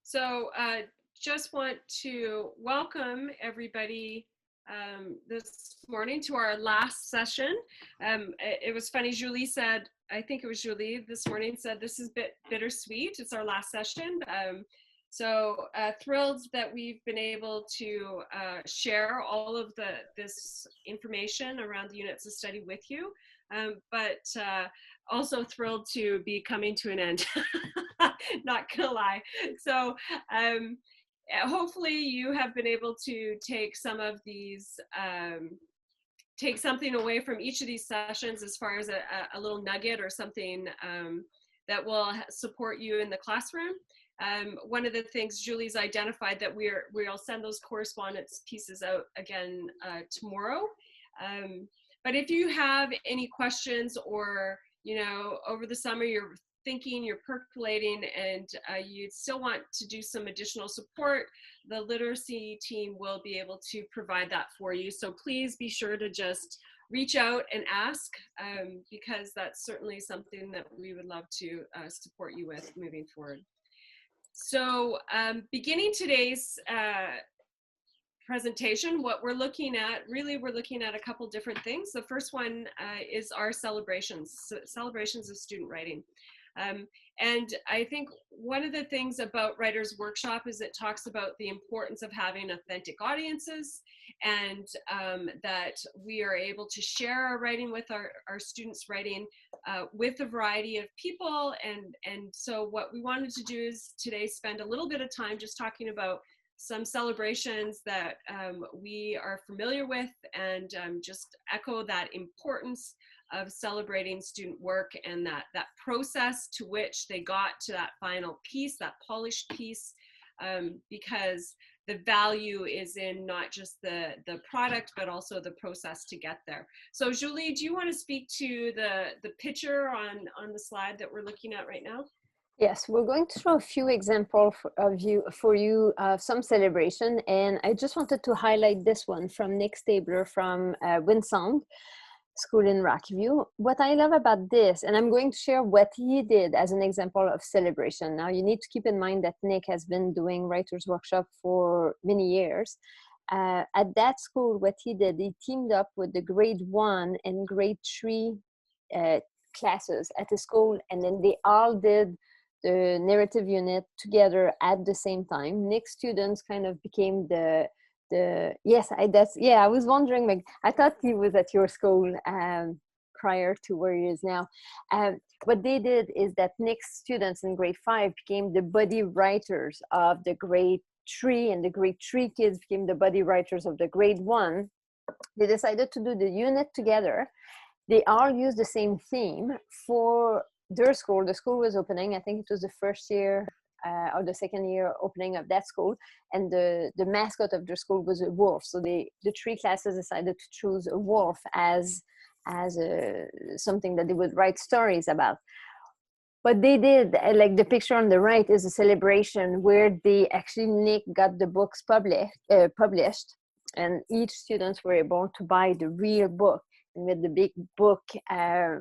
So just want to welcome everybody this morning to our last session. It was funny, Julie said, I think it was Julie this morning said, this is a bit bittersweet. It's our last session. So thrilled that we've been able to share all of this information around the units of study with you, but also thrilled to be coming to an end. Not gonna lie. So hopefully you have been able to take some of these, take something away from each of these sessions as far as a little nugget or something that will support you in the classroom. One of the things Julie's identified that we'll send those correspondence pieces out again tomorrow. But if you have any questions, or over the summer you're thinking, you're percolating, and you still want to do some additional support, the literacy team will be able to provide that for you. So please be sure to just reach out and ask, because that's certainly something that we would love to support you with moving forward. So beginning today's presentation, what we're looking at, we're looking at a couple different things. The first one is our celebrations of student writing. And I think one of the things about Writers Workshop is it talks about the importance of having authentic audiences, and that we are able to share our writing with our students' writing with a variety of people. And so what we wanted to do is today spend a little bit of time just talking about some celebrations that we are familiar with, and just echo that importance of celebrating student work, and that process to which they got to that final piece, that polished piece, because the value is in not just the product, but also the process to get there. So Julie, do you want to speak to the picture on the slide that we're looking at right now? Yes, we're going to show a few examples for you of some celebration, and I just wanted to highlight this one from Nick Stabler from Winsound School in Rockview. What I love about this, and I'm going to share what he did as an example of celebration. Now, you need to keep in mind that Nick has been doing Writers Workshop for many years. At that school, what he did, he teamed up with the grade 1 and grade 3 classes at the school, and then they all did the narrative unit together at the same time. Nick's students kind of became I was wondering, like, I thought he was at your school prior to where he is now. What they did is that Nick's students in grade 5 became the buddy writers of the grade 3, and the grade 3 kids became the buddy writers of the grade 1. They decided to do the unit together. They all used the same theme for their school. The school was opening, I think it was the first year or the second year opening of that school, and the mascot of their school was a wolf. So the 3 classes decided to choose a wolf as something that they would write stories about. But they did, like the picture on the right is a celebration where Nick got the books published, and each students were able to buy the real book. And with the big book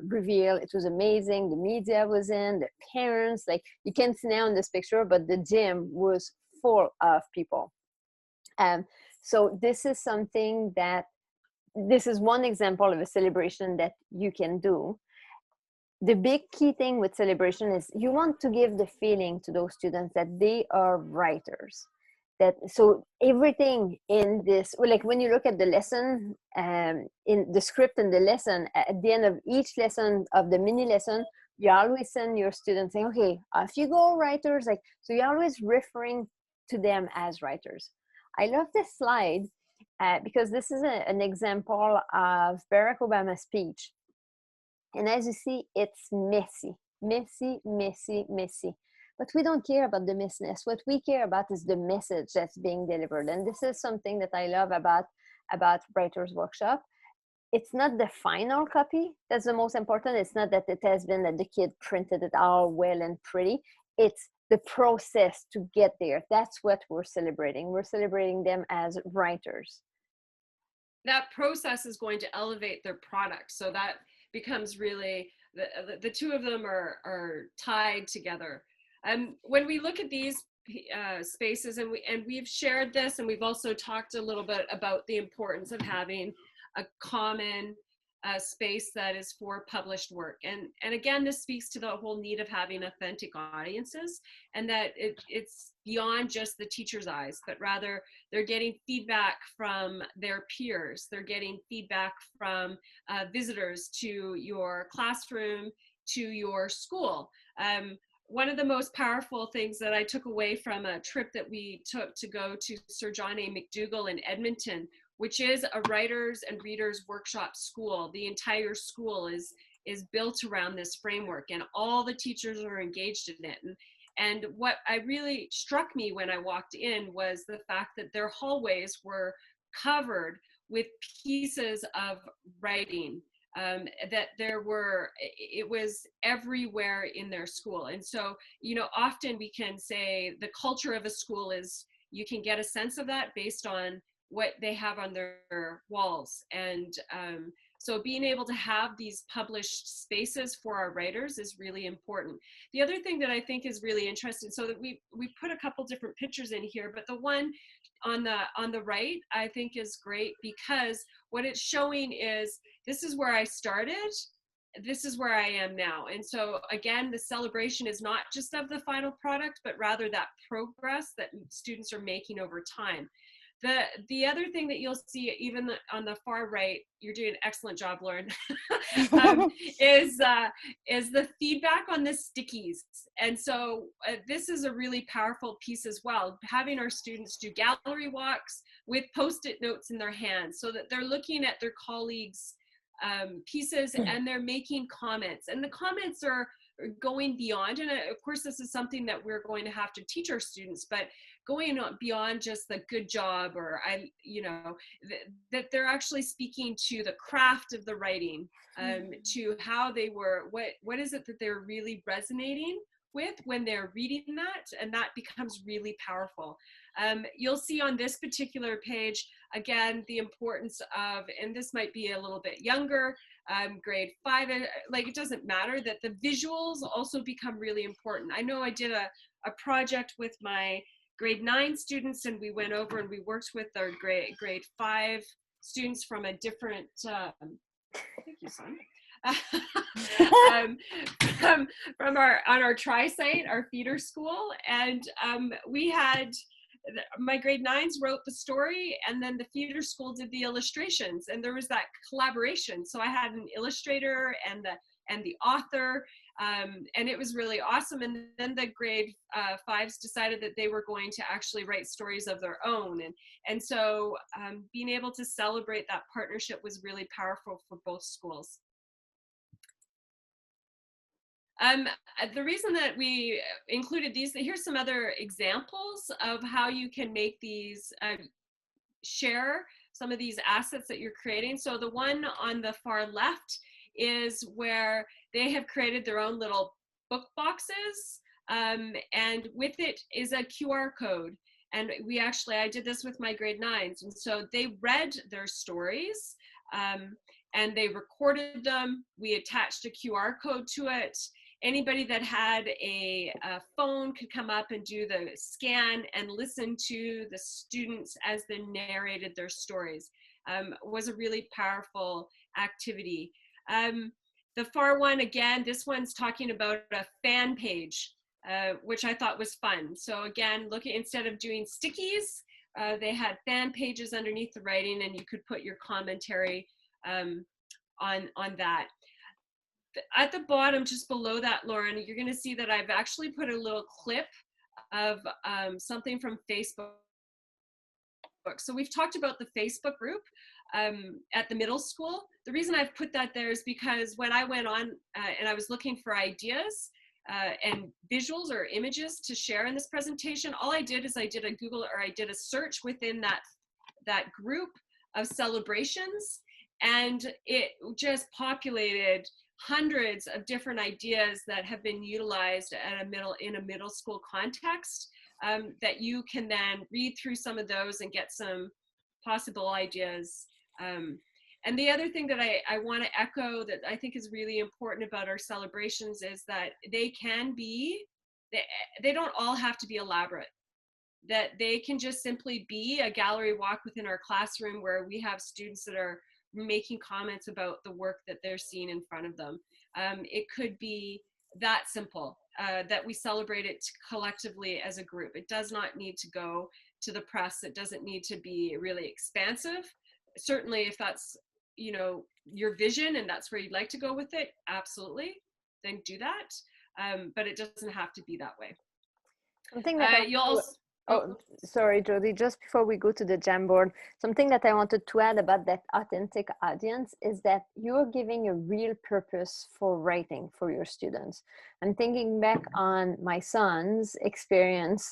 reveal, it was amazing. The media was in, the parents, like you can't see now in this picture, but the gym was full of people. So this is one example of a celebration that you can do. The big key thing with celebration is you want to give the feeling to those students that they are writers. So everything in this, like when you look at the lesson, in the script and the lesson, at the end of each lesson of the mini lesson, you always send your students saying, okay, off you go, writers. Like, so you're always referring to them as writers. I love this slide because this is an example of Barack Obama's speech. And as you see, it's messy, messy, messy, messy. But we don't care about the messiness. What we care about is the message that's being delivered. And this is something that I love about Writers Workshop. It's not the final copy that's the most important. It's not that it has been that the kid printed it all well and pretty. It's the process to get there. That's what we're celebrating. We're celebrating them as writers. That process is going to elevate their product. So that becomes really, the two of them are tied together. When we look at these spaces, and we've shared this, and we've also talked a little bit about the importance of having a common space that is for published work. And again, this speaks to the whole need of having authentic audiences, and that it's beyond just the teacher's eyes, but rather they're getting feedback from their peers. They're getting feedback from visitors to your classroom, to your school. One of the most powerful things that I took away from a trip that we took to go to Sir John A. McDougall in Edmonton, which is a writers and readers workshop school. The entire school is built around this framework, and all the teachers are engaged in it. And what I really struck me when I walked in was the fact that their hallways were covered with pieces of writing, that it was everywhere in their school. And so, often we can say the culture of a school is, you can get a sense of that based on what they have on their walls. And so being able to have these published spaces for our writers is really important. The other thing that I think is really interesting, so that we put a couple different pictures in here, but the one on the right, I think is great, because what it's showing is, this is where I started, this is where I am now. And so again, the celebration is not just of the final product, but rather that progress that students are making over time. The other thing that you'll see, even on the far right, you're doing an excellent job, Lauren, is the feedback on the stickies. And so this is a really powerful piece as well, having our students do gallery walks with Post-it notes in their hands, so that they're looking at their colleagues' pieces, and they're making comments. And the comments are going beyond, and of course this is something that we're going to have to teach our students, but going beyond just the good job, or that they're actually speaking to the craft of the writing, to how they were, what is it that they're really resonating with when they're reading that, and that becomes really powerful. You'll see on this particular page, again, the importance of, and this might be a little bit younger, grade 5, like, it doesn't matter, that the visuals also become really important. I know I did a project with my grade 9 students, and we went over and we worked with our grade 5 students from a different, thank you, son. From our tri-site, our feeder school, and we had, my grade 9s wrote the story, and then the feeder school did the illustrations, and there was that collaboration. So I had an illustrator and the author, and it was really awesome. And then the grade 5s decided that they were going to actually write stories of their own, and so being able to celebrate that partnership was really powerful for both schools. The reason that we included these, here's some other examples of how you can make these, share some of these assets that you're creating. So the one on the far left is where they have created their own little book boxes, and with it is a QR code. And I did this with my grade 9s, and so they read their stories, and they recorded them. We attached a QR code to it. Anybody that had a phone could come up and do the scan and listen to the students as they narrated their stories. Was a really powerful activity. The far one, again, this one's talking about a fan page, which I thought was fun. So again, instead of doing stickies, they had fan pages underneath the writing, and you could put your commentary on that. At the bottom, just below that, Lauren, you're going to see that I've actually put a little clip of something from Facebook. So we've talked about the Facebook group at the middle school. The reason I've put that there is because when I went on and I was looking for ideas and visuals or images to share in this presentation, all I did is I did a search within that group of celebrations, and it just populated hundreds of different ideas that have been utilized in a middle school context, that you can then read through some of those and get some possible ideas. And the other thing that I want to echo that I think is really important about our celebrations is that they can be they don't all have to be elaborate, that they can just simply be a gallery walk within our classroom where we have students that are making comments about the work that they're seeing in front of them. It could be that simple, that we celebrate it collectively as a group. It does not need to go to the press. It doesn't need to be really expansive. Certainly if that's, you know, your vision and that's where you'd like to go with it, absolutely, then do that. But it doesn't have to be that way. Something that You'll also, oh, sorry, Jody, just before we go to the Jamboard, something that I wanted to add about that authentic audience is that you're giving a real purpose for writing for your students. I'm thinking back on my son's experience.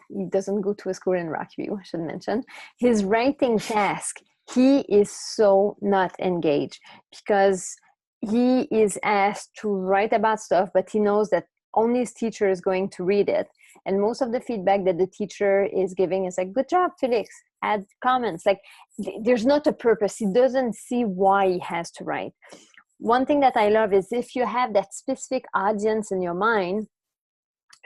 He doesn't go to a school in Rockview, I should mention. His writing task, he is so not engaged because he is asked to write about stuff, but he knows that only his teacher is going to read it. And most of the feedback that the teacher is giving is like, good job, Felix, add comments. Like, there's not a purpose. He doesn't see why he has to write. One thing that I love is if you have that specific audience in your mind,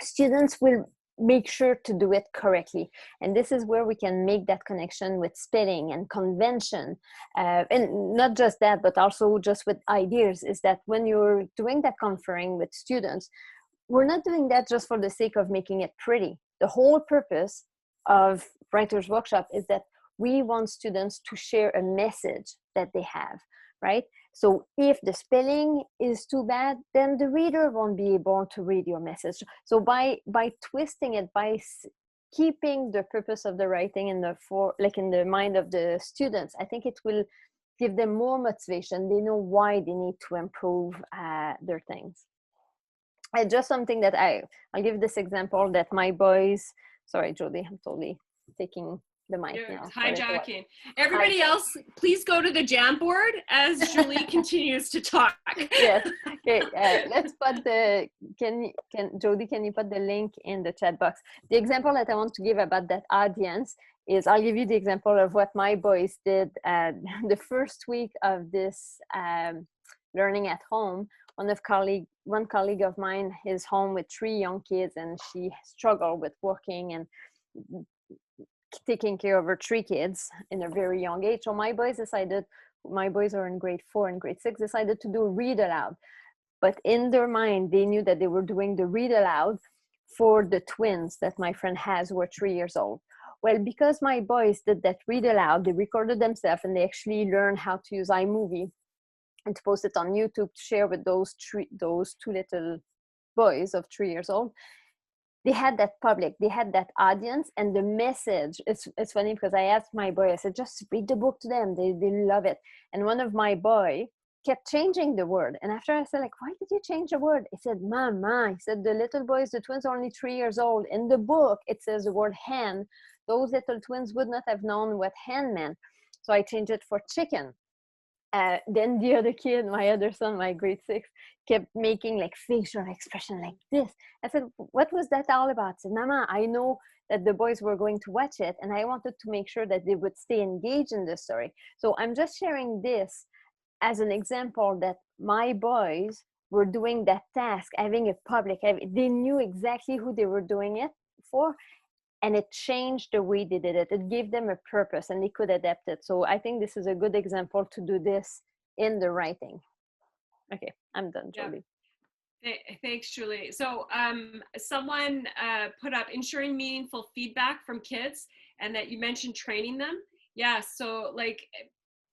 students will make sure to do it correctly. And this is where we can make that connection with spelling and convention. And not just that, but also just with ideas, is that when you're doing that conferring with students, we're not doing that just for the sake of making it pretty. The whole purpose of Writers Workshop is that we want students to share a message that they have, right? So if the spelling is too bad, then the reader won't be able to read your message. So by twisting it, by keeping the purpose of the writing in the mind of the students, I think it will give them more motivation. They know why they need to improve their things. And just something that I'll give this example that my boys, sorry, Jody, I'm totally taking the mic now. Hijacking. Everybody else, please go to the Jamboard as Julie continues to talk. Yes. Okay. Let's put Jody, can you put the link in the chat box? The example that I want to give about that audience is, I'll give you the example of what my boys did the first week of this learning at home. One colleague of mine is home with 3 young kids, and she struggled with working and taking care of her 3 kids in a very young age. So my boys are in grade 4 and grade 6, decided to do read aloud. But in their mind, they knew that they were doing the read aloud for the twins that my friend has, who are 3 years old. Well, because my boys did that read aloud, they recorded themselves and they actually learned how to use iMovie and to post it on YouTube to share with those 2 little boys of 3 years old. They had that public, they had that audience, and the message, it's funny because I asked my boy, I said, just read the book to them, they love it. And one of my boy kept changing the word. And after I said, like, why did you change the word? He said, Mama, he said, the little boys, the twins are only 3 years old. In the book, it says the word hen. Those little twins would not have known what hen meant. So I changed it for chicken. Then the other kid, my other son, my grade 6, kept making like facial expression like this. I said, what was that all about? I said, Mama, I know that the boys were going to watch it, and I wanted to make sure that they would stay engaged in the story. So I'm just sharing this as an example that my boys were doing that task, having a public, they knew exactly who they were doing it for, and it changed the way they did it. It gave them a purpose and they could adapt it. So I think this is a good example to do this in the writing. Okay, I'm done, Julie. Yeah. Thanks, Julie. So someone put up ensuring meaningful feedback from kids, and that you mentioned training them. Yeah, so like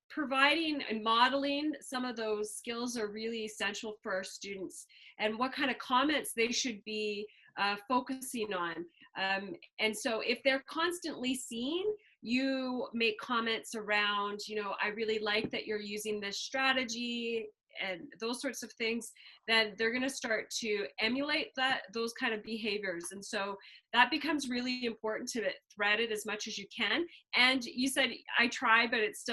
providing and modeling some of those skills are really essential for our students, and what kind of comments they should be focusing on. And so if they're constantly seeing you make comments around, you know, I really like that you're using this strategy and those sorts of things, then they're going to start to emulate those kind of behaviors. And so that becomes really important to thread it as much as you can. And you said, I try, but it's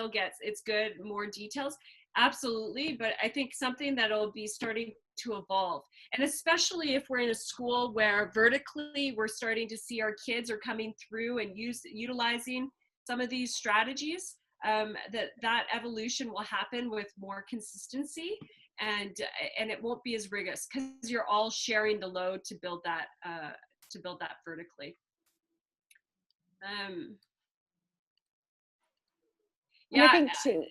good, more details. Absolutely. But I think something that'll be starting to evolve. And especially if we're in a school where vertically we're starting to see our kids are coming through and utilizing some of these strategies, that evolution will happen with more consistency. and it won't be as rigorous because you're all sharing the load to build that vertically. And I Yeah, think too,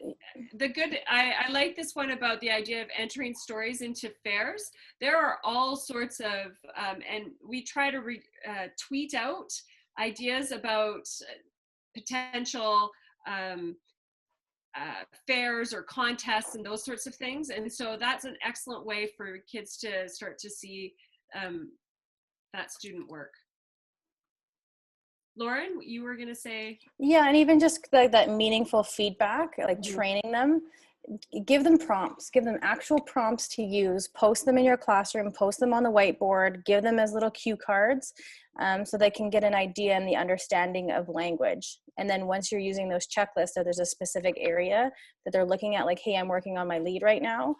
I like this one about the idea of entering stories into fairs. There are all sorts of, and we try to tweet out ideas about potential fairs or contests and those sorts of things. And so that's an excellent way for kids to start to see that student work. Lauren, you were going to say? Yeah, and even just like that meaningful feedback, like training them, give them prompts, give them actual prompts to use, post them in your classroom, post them on the whiteboard, give them as little cue cards so they can get an idea and the understanding of language. And then once you're using those checklists, so there's a specific area that they're looking at, like, hey, I'm working on my lead right now.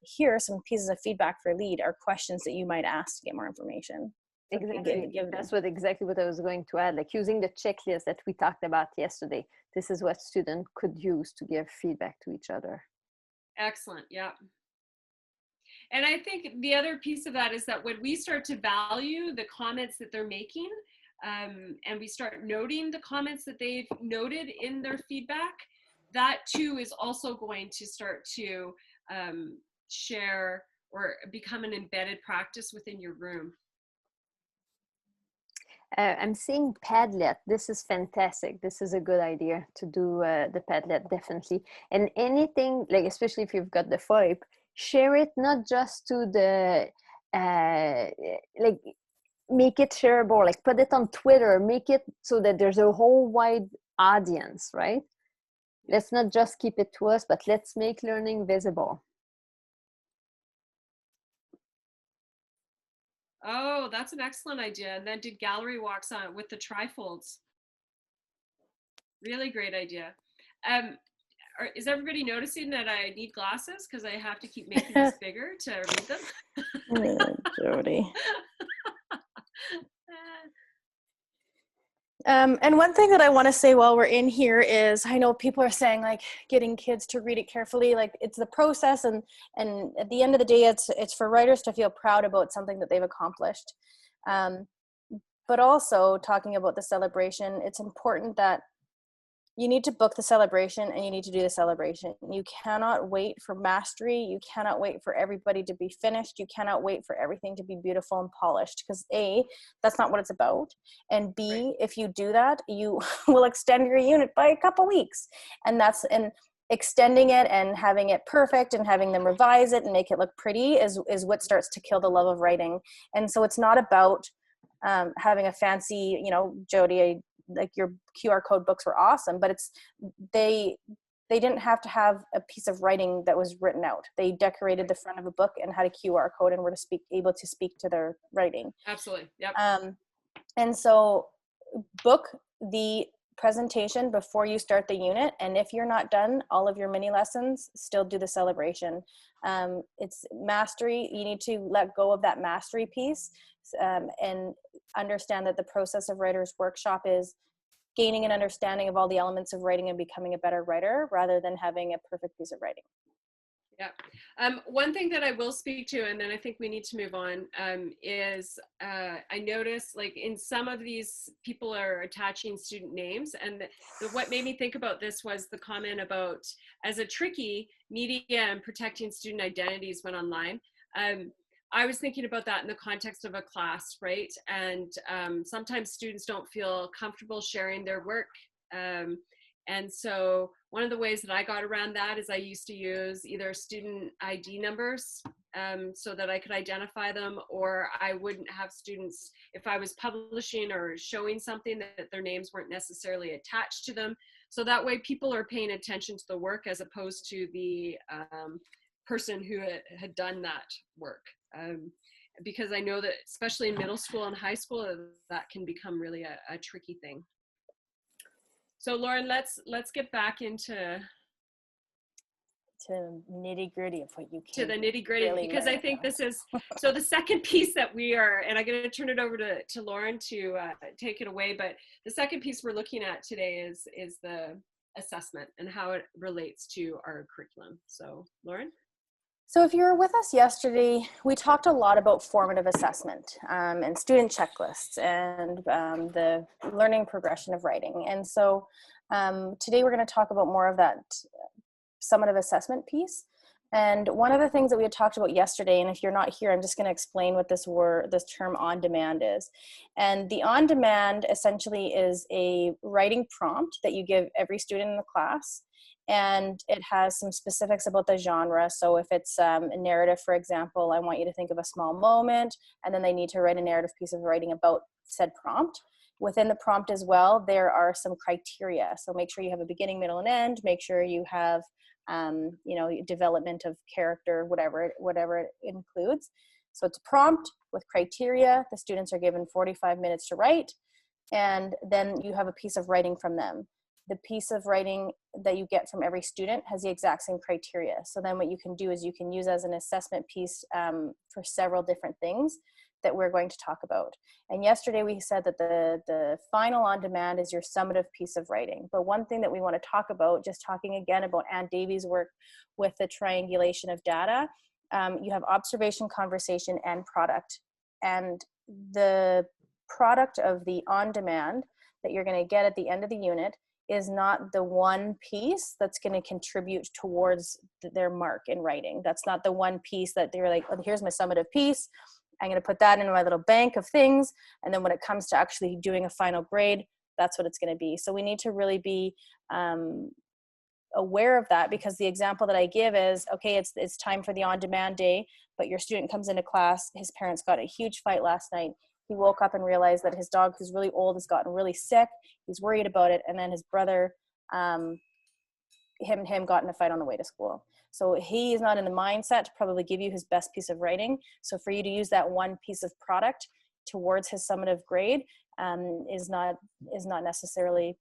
Here are some pieces of feedback for lead or questions that you might ask to get more information. Exactly. That's exactly what I was going to add, like using the checklist that we talked about yesterday. This is what students could use to give feedback to each other. Excellent. Yeah. And I think the other piece of that is that when we start to value the comments that they're making, and we start noting the comments that they've noted in their feedback, that too is also going to start to share or become an embedded practice within your room. I'm seeing Padlet. This is fantastic. This is a good idea to do the Padlet, definitely. And anything, like especially if you've got the FOIP, share it not just to the, like make it shareable, like put it on Twitter, make it so that there's a whole wide audience, right? Let's not just keep it to us, but let's make learning visible. Oh, that's an excellent idea. And then do gallery walks on with the trifolds. Really great idea. Is everybody noticing that I need glasses because I have to keep making this bigger to read them? Oh, Jody. And one thing that I want to say while we're in here is, I know people are saying like getting kids to read it carefully, like it's the process, and at the end of the day, it's for writers to feel proud about something that they've accomplished. But also talking about the celebration, it's important that you need to book the celebration and you need to do the celebration. You cannot wait for mastery. You cannot wait for everybody to be finished. You cannot wait for everything to be beautiful and polished, because A, that's not what it's about. And B, if you do that, you will extend your unit by a couple weeks. And extending it and having it perfect and having them revise it and make it look pretty is what starts to kill the love of writing. And so it's not about having a fancy, Jody, like your QR code books were awesome, but they didn't have to have a piece of writing that was written out. They decorated the front of a book and had a QR code and were able to speak to their writing. Absolutely. Yep. And so book the presentation before you start the unit. And if you're not done all of your mini lessons, still do the celebration. It's mastery. You need to let go of that mastery piece and understand that the process of Writer's Workshop is gaining an understanding of all the elements of writing and becoming a better writer rather than having a perfect piece of writing. Yeah. One thing that I will speak to, and then I think we need to move on, is I noticed like in some of these people are attaching student names, and what made me think about this was the comment about as a tricky media and protecting student identities when online. I was thinking about that in the context of a class, right? And sometimes students don't feel comfortable sharing their work. And so one of the ways that I got around that is I used to use either student ID numbers so that I could identify them, or I wouldn't have students, if I was publishing or showing something, that their names weren't necessarily attached to them. So that way people are paying attention to the work as opposed to the person who had done that work. Because I know that especially in middle school and high school, that can become really a tricky thing. So Lauren, let's get back into to nitty gritty of what you can to the nitty gritty, really because I think this is so the second piece that we are, and I'm going to turn it over to Lauren to take it away. But the second piece we're looking at today is the assessment and how it relates to our curriculum. So Lauren. So if you were with us yesterday, we talked a lot about formative assessment and student checklists and the learning progression of writing. And so today we're going to talk about more of that summative assessment piece. And one of the things that we had talked about yesterday, and if you're not here, I'm just going to explain what this term on demand is. And the on demand essentially is a writing prompt that you give every student in the class. And it has some specifics about the genre. So if it's a narrative, for example, I want you to think of a small moment, and then they need to write a narrative piece of writing about said prompt. Within the prompt as well, there are some criteria. So make sure you have a beginning, middle, and end. Make sure you have development of character, whatever it includes. So it's a prompt with criteria. The students are given 45 minutes to write, and then you have a piece of writing from them. The piece of writing that you get from every student has the exact same criteria. So then what you can do is you can use as an assessment piece for several different things that we're going to talk about. And yesterday we said that the final on demand is your summative piece of writing. But one thing that we want to talk about, just talking again about Ann Davies' work with the triangulation of data, you have observation, conversation, and product. And the product of the on demand that you're going to get at the end of the unit is not the one piece that's going to contribute towards their mark in writing. That's not the one piece that they're like, oh, here's my summative piece. I'm going to put that in my little bank of things. And then when it comes to actually doing a final grade, that's what it's going to be. So we need to really be aware of that, because the example that I give is, okay, it's time for the on-demand day, but your student comes into class, his parents got a huge fight last night. He woke up and realized that his dog, who's really old, has gotten really sick. He's worried about it. And then his brother, him got in a fight on the way to school. So he is not in the mindset to probably give you his best piece of writing. So for you to use that one piece of product towards his summative grade is not necessarily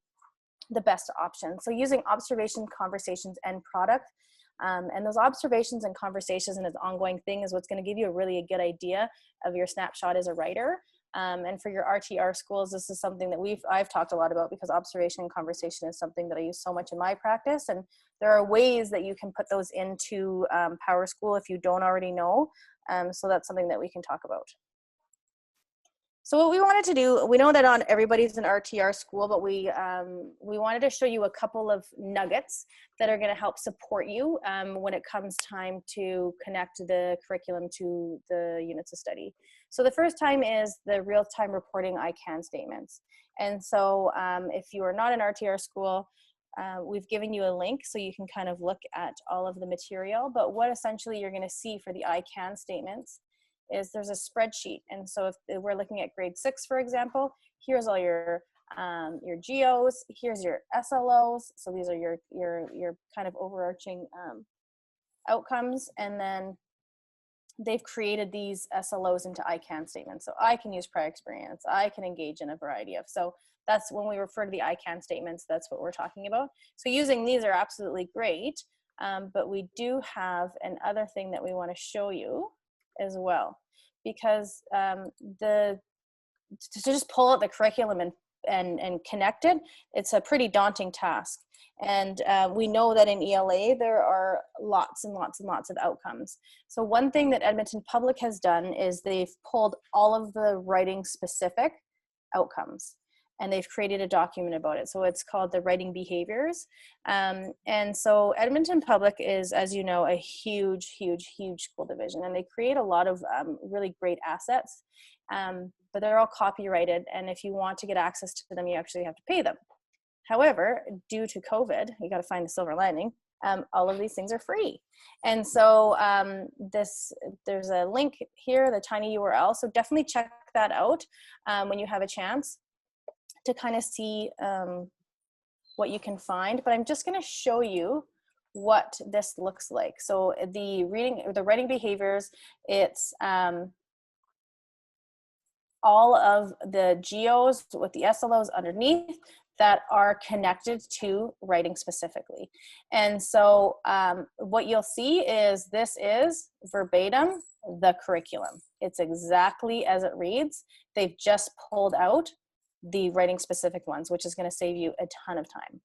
the best option. So using observation, conversations, and product, and those observations and conversations and its ongoing thing is what's going to give you a good idea of your snapshot as a writer. And for your RTR schools, this is something that I've talked a lot about, because observation and conversation is something that I use so much in my practice. And there are ways that you can put those into PowerSchool if you don't already know. So that's something that we can talk about. So what we wanted to do, we know that not everybody's an RTR school, but we wanted to show you a couple of nuggets that are going to help support you when it comes time to connect the curriculum to the units of study. So the first time is the real-time reporting I can statements. And so if you are not an RTR school, we've given you a link so you can kind of look at all of the material. But what essentially you're going to see for the I can statements is there's a spreadsheet. And so if we're looking at grade 6, for example, here's all your GOs, here's your SLOs. So these are your kind of overarching outcomes. And then they've created these SLOs into I can statements. So I can use prior experience. I can engage in a variety of. So that's when we refer to the I can statements, that's what we're talking about. So using these are absolutely great. But we do have another thing that we want to show you as well, because to just pull out the curriculum and connect it, it's a pretty daunting task. And we know that in ELA there are lots and lots and lots of outcomes. So one thing that Edmonton Public has done is they've pulled all of the writing specific outcomes, and they've created a document about it. So it's called the Writing Behaviors. And so Edmonton Public is, as you know, a huge, huge, huge school division. And they create a lot of really great assets, but they're all copyrighted. And if you want to get access to them, you actually have to pay them. However, due to COVID, you got to find the silver lining. All of these things are free. And so there's a link here, the tiny URL. So definitely check that out when you have a chance to kind of see what you can find. But I'm just going to show you what this looks like. So the writing behaviors, it's all of the GOs with the SLOs underneath that are connected to writing specifically. And so what you'll see is this is verbatim the curriculum. It's exactly as it reads. They've just pulled out the writing specific ones, which is going to save you a ton of time.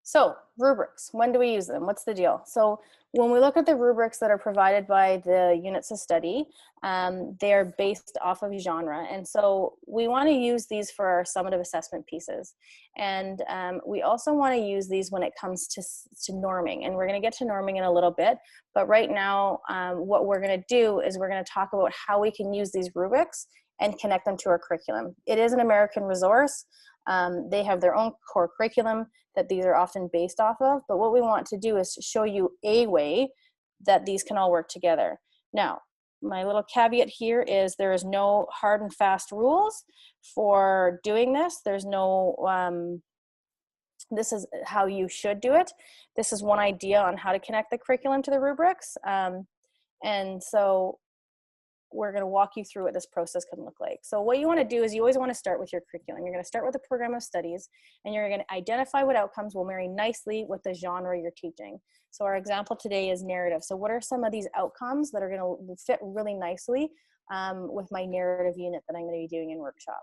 So rubrics, when do we use them? What's the deal? So when we look at the rubrics that are provided by the units of study, they are based off of genre. And so we want to use these for our summative assessment pieces. And we also want to use these when it comes to norming. And we're going to get to norming in a little bit. But right now, what we're going to do is we're going to talk about how we can use these rubrics and connect them to our curriculum. It is an American resource. They have their own core curriculum that these are often based off of, but what we want to do is show you a way that these can all work together. Now, my little caveat here is there is no hard and fast rules for doing this. There's no, this is how you should do it. This is one idea on how to connect the curriculum to the rubrics. And so we're going to walk you through what this process can look like. So what you want to do is you always want to start with your curriculum. You're going to start with a program of studies, and you're going to identify what outcomes will marry nicely with the genre you're teaching. So our example today is narrative. So what are some of these outcomes that are going to fit really nicely with my narrative unit that I'm going to be doing in workshop?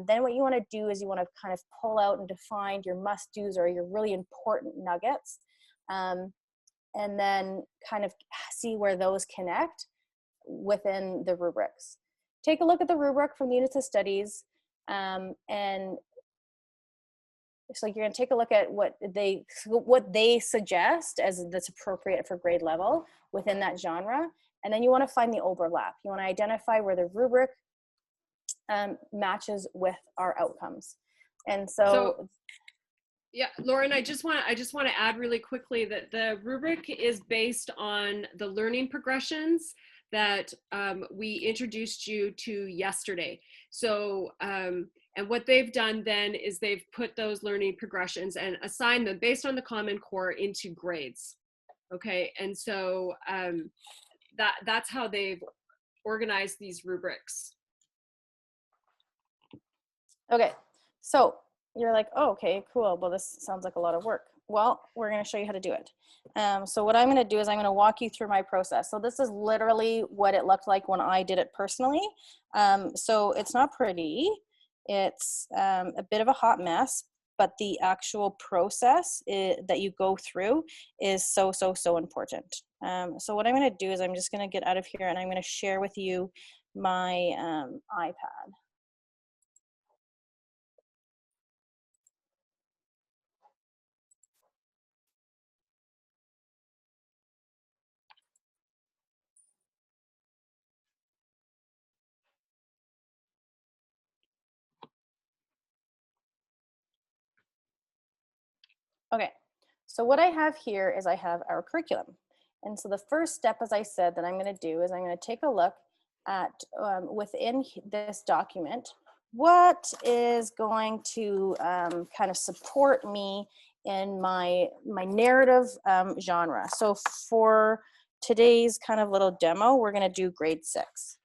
Then what you want to do is you want to kind of pull out and define your must-dos or your really important nuggets, and then kind of see where those connect within the rubrics. Take a look at the rubric from the units of studies, and so you're going to take a look at what they suggest as that's appropriate for grade level within that genre, and then you want to find the overlap. You want to identify where the rubric matches with our outcomes. And so yeah, Lauren, I just want to add really quickly that the rubric is based on the learning progressions that we introduced you to yesterday. So, and what they've done then is they've put those learning progressions and assigned them based on the Common Core into grades. Okay, and so that's how they've organized these rubrics. Okay, so you're like, oh, okay, cool. Well, this sounds like a lot of work. Well, we're going to show you how to do it. So what I'm going to do is I'm going to walk you through my process. So this is literally what it looked like when I did it personally. So it's not pretty. It's a bit of a hot mess, but the actual process that you go through is so important. So what I'm going to do is I'm just going to get out of here and I'm going to share with you my iPad. Okay, so what I have here is I have our curriculum. And so the first step, as I said, that I'm going to do is I'm going to take a look at within this document, what is going to kind of support me in my narrative genre. So for today's kind of little demo, we're going to do grade 6.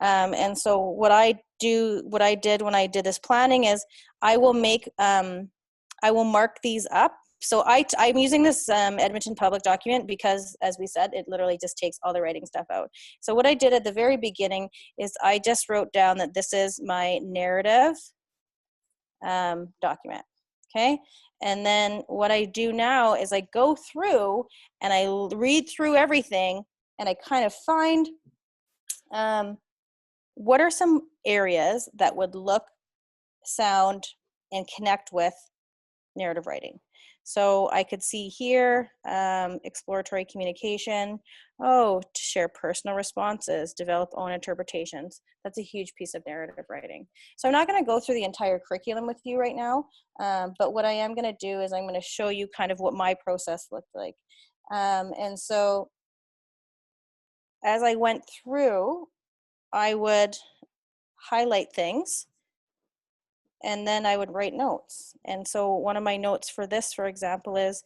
And so what I did when I did this planning is I will mark these up. So I'm using this Edmonton Public document because, as we said, it literally just takes all the writing stuff out. So what I did at the very beginning is I just wrote down that this is my narrative document, okay? And then what I do now is I go through and I read through everything and I kind of find what are some areas that would look, sound, and connect with narrative writing. So I could see here, exploratory communication, to share personal responses, develop own interpretations. That's a huge piece of narrative writing. So I'm not going to go through the entire curriculum with you right now, but what I am going to do is I'm going to show you kind of what my process looked like. And so as I went through, I would highlight things and then I would write notes. And so one of my notes for this, for example, is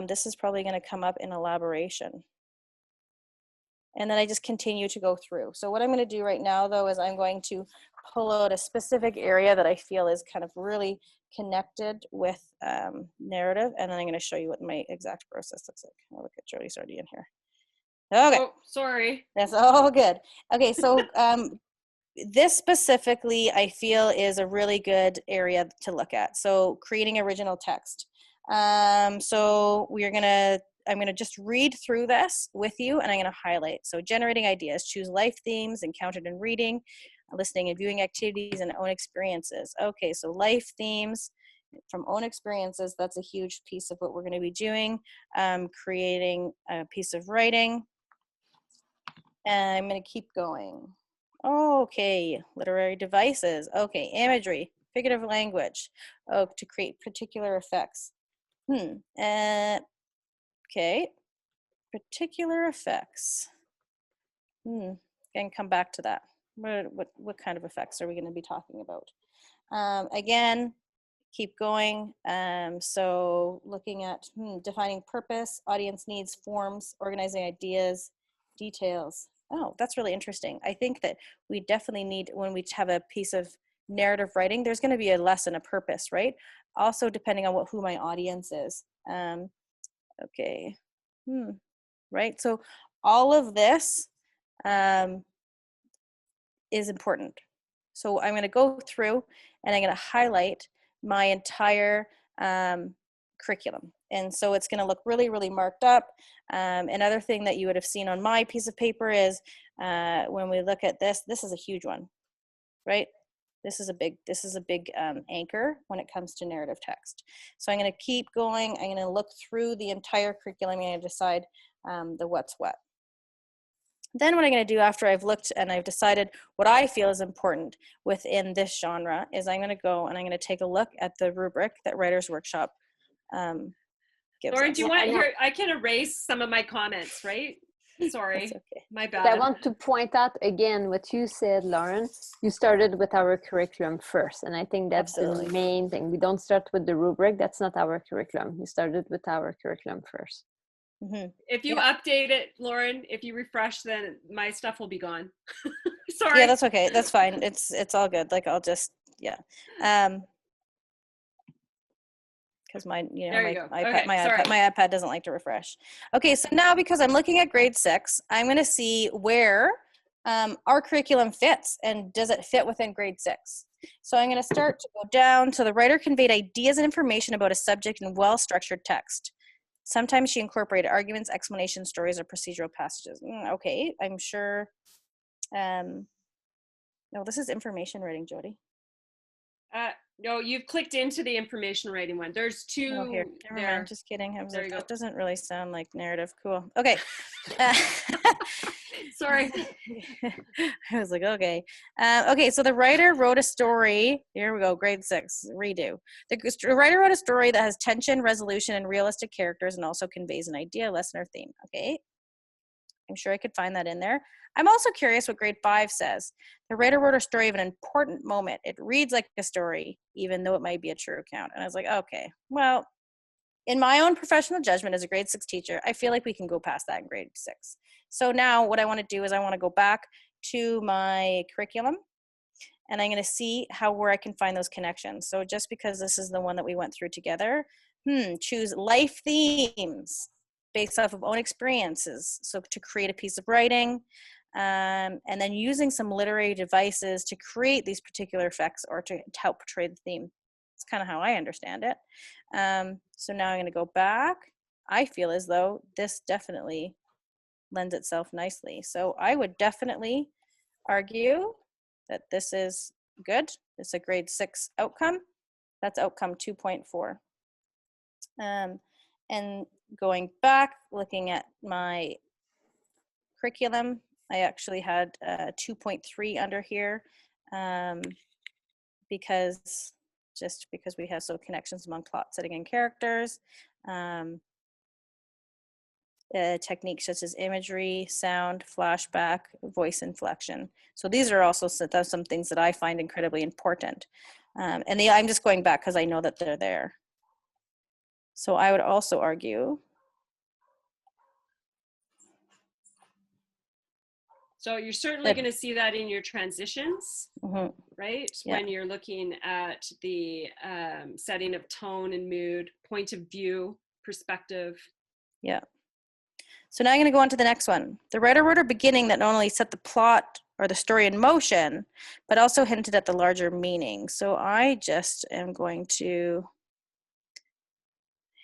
this is probably going to come up in elaboration. And then I just continue to go through. So what I'm going to do right now, though, is I'm going to pull out a specific area that I feel is kind of really connected with narrative. And then I'm going to show you what my exact process looks like. Oh, look at Jody's already in here. Okay. Oh, sorry. That's all good. Okay, so this specifically, I feel, is a really good area to look at. So creating original text. So I'm gonna just read through this with you, and I'm gonna highlight. So generating ideas, choose life themes encountered in reading, listening and viewing activities, and own experiences. Okay, so life themes from own experiences, that's a huge piece of what we're gonna be doing. Creating a piece of writing. And I'm gonna keep going. Okay, literary devices. Okay, imagery, figurative language. Oh, to create particular effects. Okay, particular effects. Again, come back to that. What kind of effects are we going to be talking about? Again, keep going. So looking at defining purpose, audience needs, forms, organizing ideas, details. Oh, that's really interesting. I think that we definitely need, when we have a piece of narrative writing, there's going to be a lesson, a purpose, right? Also, depending on who my audience is. Okay. Right. So all of this is important. So I'm going to go through and I'm going to highlight my entire curriculum. And so it's going to look really, really marked up. Another thing that you would have seen on my piece of paper is when we look at this is a huge one, right? This is a big anchor when it comes to narrative text. So I'm going to keep going. I'm going to look through the entire curriculum. I'm going to decide the what's what. Then what I'm going to do after I've looked and I've decided what I feel is important within this genre is I'm going to go and I'm going to take a look at the rubric that Writers Workshop gives Lauren, us. do you want here? I can erase some of my comments, right? Sorry, That's okay. My But bad. I want to point out again what you said, Lauren. You started with our curriculum first, and I think that's Absolutely. the main thing. We don't start with the rubric. That's not our curriculum. You started with our curriculum first. If you update it, Lauren, if you refresh, then my stuff will be gone. Sorry. Yeah, that's okay. That's fine. It's all good. Like I'll just because my iPad doesn't like to refresh. Okay, so now because I'm looking at grade 6, I'm going to see where our curriculum fits and does it fit within grade 6. So I'm going to start to go down to the writer conveyed ideas and information about a subject in well-structured text. Sometimes she incorporated arguments, explanations, stories, or procedural passages. Okay, I'm sure. No, this is information writing, Jody. No, you've clicked into the information writing one. There's two. Oh, here. Never mind. Just kidding. I was like, that doesn't really sound like narrative. Cool. Okay. Sorry. I was like, okay. Okay, so the writer wrote a story. Here we go, grade 6, redo. The writer wrote a story that has tension, resolution, and realistic characters and also conveys an idea, lesson, or theme. Okay. I'm sure I could find that in there. I'm also curious what grade 5 says. The writer wrote a story of an important moment. It reads like a story, even though it might be a true account. And I was like, okay, well, in my own professional judgment as a grade 6 teacher, I feel like we can go past that in grade 6. So now what I want to do is I want to go back to my curriculum and I'm going to see where I can find those connections. So just because this is the one that we went through together, choose life themes based off of own experiences. So to create a piece of writing, and then using some literary devices to create these particular effects or to help portray the theme. It's kind of how I understand it. So now I'm going to go back. I feel as though this definitely lends itself nicely. So I would definitely argue that this is good. It's a grade 6 outcome. That's outcome 2.4. And going back, looking at my curriculum, I actually had 2.3 under here because we have so connections among plot, setting, and characters. Techniques such as imagery, sound, flashback, voice inflection. So these are also some things that I find incredibly important. And I'm just going back because I know that they're there. So I would also argue. So you're certainly going to see that in your transitions, right? Yeah. When you're looking at the setting of tone and mood, point of view, perspective. Yeah. So now I'm going to go on to the next one. The writer wrote a beginning that not only set the plot or the story in motion, but also hinted at the larger meaning. So I just am going to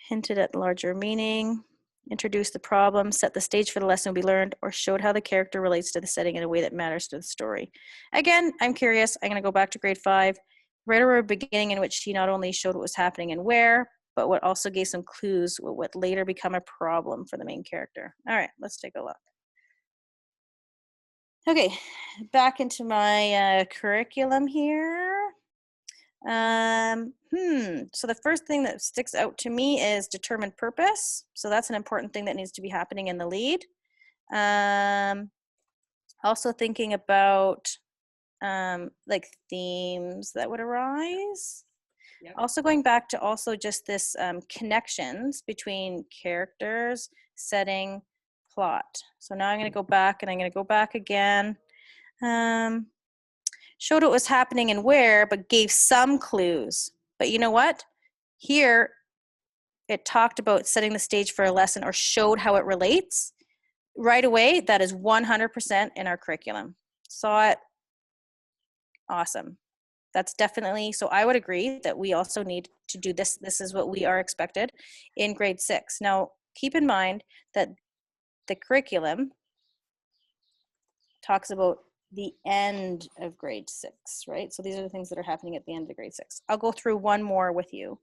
hinted at larger meaning, introduced the problem, set the stage for the lesson to be learned, or showed how the character relates to the setting in a way that matters to the story. Again, I'm curious. I'm going to go back to grade 5. Right over a beginning in which he not only showed what was happening and where, but what also gave some clues what would later become a problem for the main character. All right, let's take a look. Okay, back into my curriculum here. So the first thing that sticks out to me is determined purpose. So that's an important thing that needs to be happening in the lead. Also thinking about like themes that would arise. Yep. Also going back to also just this connections between characters, setting, plot. So now I'm going to go back and I'm going to go back again. Showed what was happening and where, but gave some clues. But you know what? Here, it talked about setting the stage for a lesson or showed how it relates. Right away, that is 100% in our curriculum. Saw it. Awesome. That's definitely, so I would agree that we also need to do this. This is what we are expected in grade 6. Now, keep in mind that the curriculum talks about the end of grade 6, right? So these are the things that are happening at the end of grade 6. I'll go through one more with you.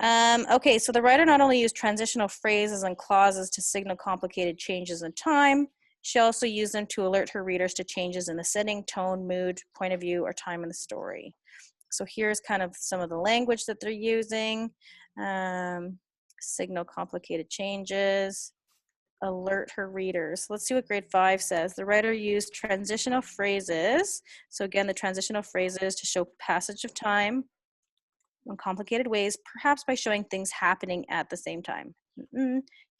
Okay, so the writer not only used transitional phrases and clauses to signal complicated changes in time, she also used them to alert her readers to changes in the setting, tone, mood, point of view, or time in the story. So here's kind of some of the language that they're using. Signal complicated changes, alert her readers. Let's see what grade 5 says. The writer used transitional phrases. So again, the transitional phrases to show passage of time in complicated ways, perhaps by showing things happening at the same time.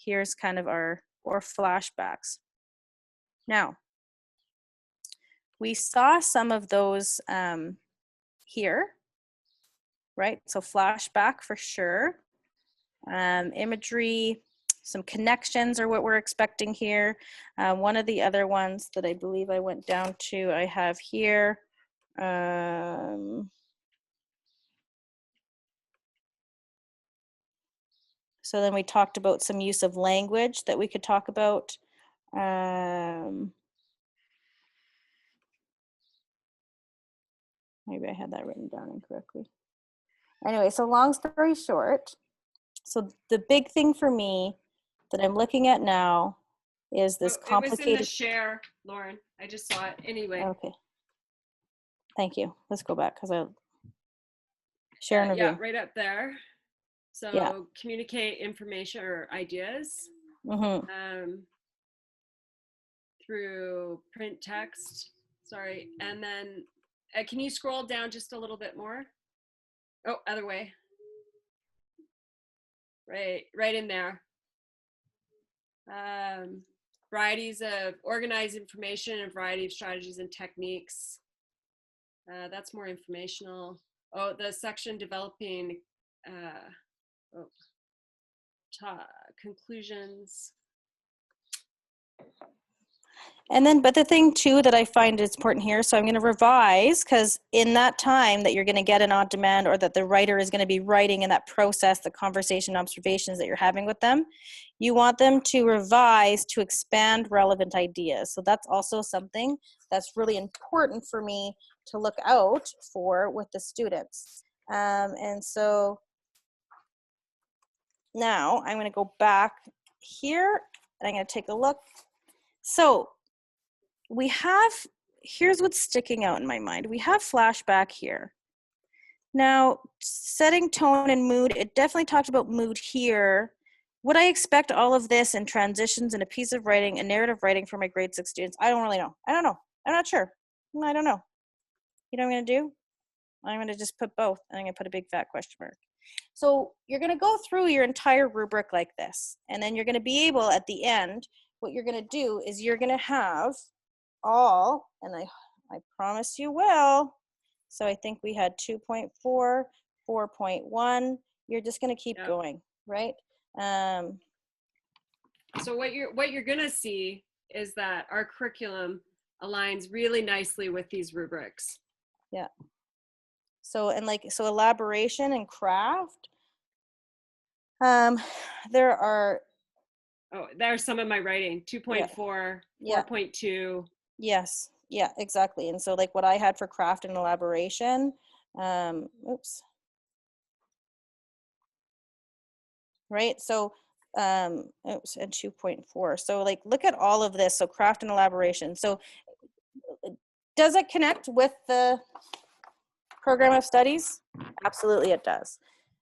Here's kind of our, or flashbacks. Now, we saw some of those here, right? So flashback for sure. Imagery, some connections are what we're expecting here. One of the other ones that I believe I went down to, I have here. So then we talked about some use of language that we could talk about. Maybe I had that written down incorrectly. Anyway, so long story short, so the big thing for me that I'm looking at now is this complicated. It was in the share, Lauren. I just saw it anyway. Okay. Thank you. Let's go back because I share and review. Yeah, right up there. So yeah. Communicate information or ideas through print text. Sorry, and then can you scroll down just a little bit more? Oh, other way. Right in there. Varieties of organized information and variety of strategies and techniques. That's more informational. Oh, the section developing conclusions. And then, but the thing too that I find is important here, so I'm going to revise, because in that time that you're going to get an on demand, or that the writer is going to be writing in that process, the conversation observations that you're having with them, you want them to revise to expand relevant ideas. So that's also something that's really important for me to look out for with the students. And so now I'm going to go back here and I'm going to take a look. So we have, here's what's sticking out in my mind. We have flashback here. Now, setting tone and mood, it definitely talked about mood here. Would I expect all of this in transitions in a piece of writing, a narrative writing for my grade 6 students? I don't really know. I don't know. I'm not sure. I don't know. You know what I'm going to do? I'm going to just put both, and I'm going to put a big fat question mark. So you're going to go through your entire rubric like this, and then you're going to be able, at the end, what you're going to do is you're going to have all, and I promise you will. So I think we had 2.4, 4.1. You're just going to keep going, right? So what you're going to see is that our curriculum aligns really nicely with these rubrics. Yeah. So, and like, so elaboration and craft, There are, Oh, there's some of my writing, yeah, 2.4, yeah, 4.2. yes, yeah, exactly. And so like what I had for craft and elaboration, oops, right? So, oops, and 2.4. So like, look at all of this. So craft and elaboration. So does it connect with the program of studies? Absolutely it does.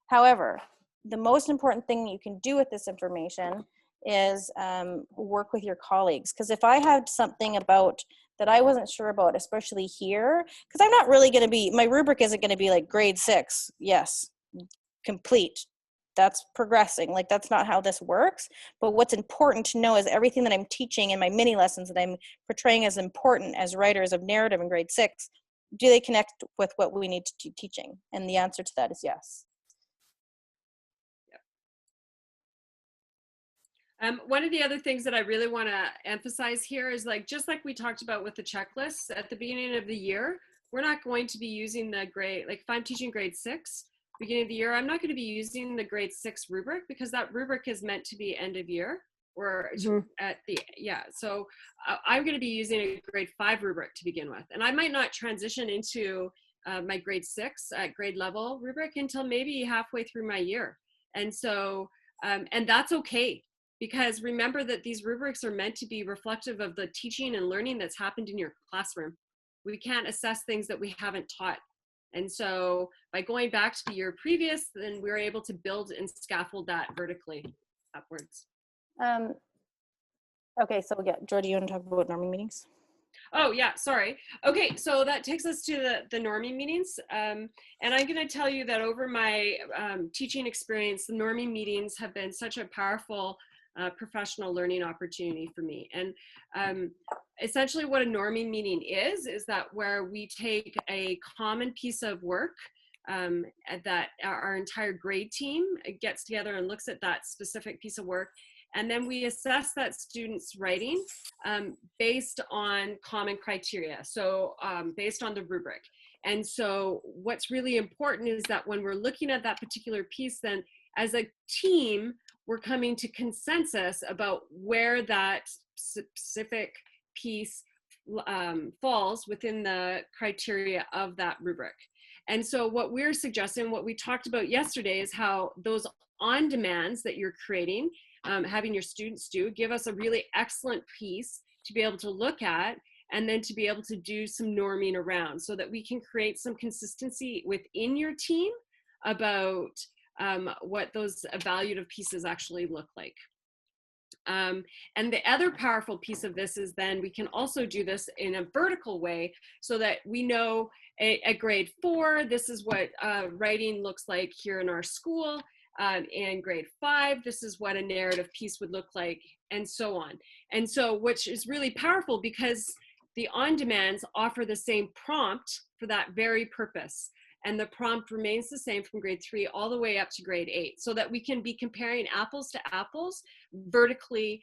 However, the most important thing you can do with this information is work with your colleagues. Because if I had something about that I wasn't sure about, especially here, because I'm not really going to be, my rubric isn't going to be like grade 6, yes, complete. That's progressing. Like, that's not how this works. But what's important to know is everything that I'm teaching in my mini lessons that I'm portraying as important as writers of narrative in grade 6, do they connect with what we need to be teaching? And the answer to that is yes. One of the other things that I really want to emphasize here is, like, just like we talked about with the checklists at the beginning of the year, we're not going to be using the grade, like if I'm teaching grade 6, beginning of the year, I'm not going to be using the grade 6 rubric, because that rubric is meant to be end of year or at the, yeah. So I'm going to be using a grade 5 rubric to begin with. And I might not transition into my grade 6 at grade level rubric until maybe halfway through my year. And so, and that's okay. Because remember that these rubrics are meant to be reflective of the teaching and learning that's happened in your classroom. We can't assess things that we haven't taught. And so by going back to the year previous, then we're able to build and scaffold that vertically upwards. Okay, so yeah, Jordy, you want to talk about norming meetings? Oh yeah, sorry. Okay, so that takes us to the norming meetings. And I'm gonna tell you that over my teaching experience, the norming meetings have been such a powerful professional learning opportunity for me. And essentially what a norming meeting is that where we take a common piece of work that our entire grade team gets together and looks at that specific piece of work. And then we assess that student's writing based on common criteria. So based on the rubric. And so what's really important is that when we're looking at that particular piece, then as a team, we're coming to consensus about where that specific piece falls within the criteria of that rubric. And so what we're suggesting, what we talked about yesterday, is how those on-demands that you're creating, having your students do, give us a really excellent piece to be able to look at, and then to be able to do some norming around so that we can create some consistency within your team about what those evaluative pieces actually look like. And the other powerful piece of this is then we can also do this in a vertical way so that we know at grade 4, this is what writing looks like here in our school. In grade 5, this is what a narrative piece would look like, and so on. And so, which is really powerful because the on-demands offer the same prompt for that very purpose. And the prompt remains the same from grade 3 all the way up to grade 8, so that we can be comparing apples to apples vertically